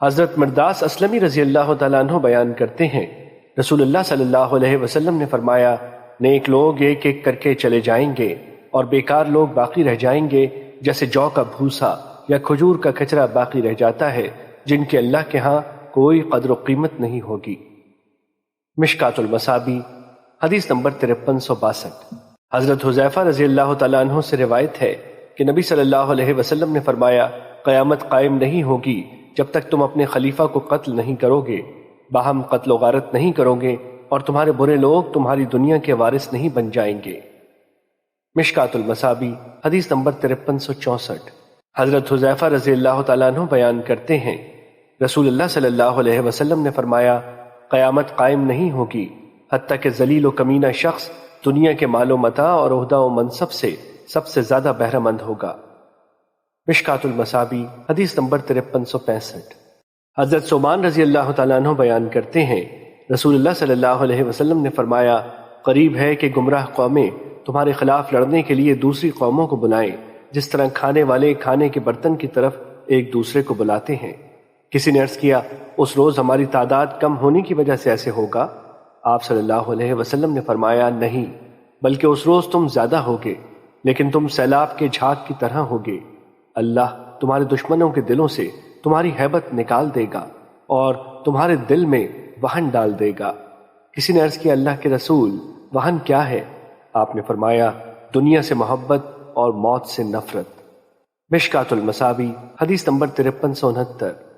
حضرت مرداس اسلمی رضی اللہ تعالیٰ عنہ بیان کرتے ہیں، رسول اللہ صلی اللہ علیہ وسلم نے فرمایا، نیک لوگ ایک ایک کر کے چلے جائیں گے اور بیکار لوگ باقی رہ جائیں گے، جیسے جو کا بھوسا یا کھجور کا کچرا باقی رہ جاتا ہے، جن کے اللہ کے ہاں کوئی قدر و قیمت نہیں ہوگی۔ مشکات المصابیح حدیث نمبر 5362۔ حضرت حذیفہ رضی اللہ تعالیٰ عنہ سے روایت ہے کہ نبی صلی اللہ علیہ وسلم نے فرمایا، قیامت قائم نہیں ہوگی جب تک تم اپنے خلیفہ کو قتل نہیں کرو گے، باہم قتل و غارت نہیں کرو گے، اور تمہارے برے لوگ تمہاری دنیا کے وارث نہیں بن جائیں گے۔ مشکات المصابیح حدیث نمبر 5364۔ حضرت حذیفہ رضی اللہ تعالیٰ عنہ بیان کرتے ہیں، رسول اللہ صلی اللہ علیہ وسلم نے فرمایا، قیامت قائم نہیں ہوگی حتیٰ کہ ذلیل و کمینہ شخص دنیا کے مال و متاع اور عہدہ و منصب سے سب سے زیادہ بہرہ مند ہوگا۔ مشکات المصابیح حدیث نمبر 5365۔ حضرت ثوبان رضی اللہ تعالیٰ عنہ بیان کرتے ہیں، رسول اللہ صلی اللہ علیہ وسلم نے فرمایا، قریب ہے کہ گمراہ قومیں تمہارے خلاف لڑنے کے لیے دوسری قوموں کو بلائیں، جس طرح کھانے والے کھانے کے برتن کی طرف ایک دوسرے کو بلاتے ہیں۔ کسی نے عرض کیا، اس روز ہماری تعداد کم ہونے کی وجہ سے ایسے ہوگا؟ آپ صلی اللہ علیہ وسلم نے فرمایا، نہیں، بلکہ اس روز تم زیادہ ہوگے، لیکن تم سیلاب کے جھاگ کی طرح ہوگے۔ اللہ تمہارے دشمنوں کے دلوں سے تمہاری ہیبت نکال دے گا اور تمہارے دل میں وہن ڈال دے گا۔ کسی نے عرض کیا، اللہ کے رسول، وہن کیا ہے؟ آپ نے فرمایا، دنیا سے محبت اور موت سے نفرت۔ مشکات المصابیح حدیث نمبر 5369۔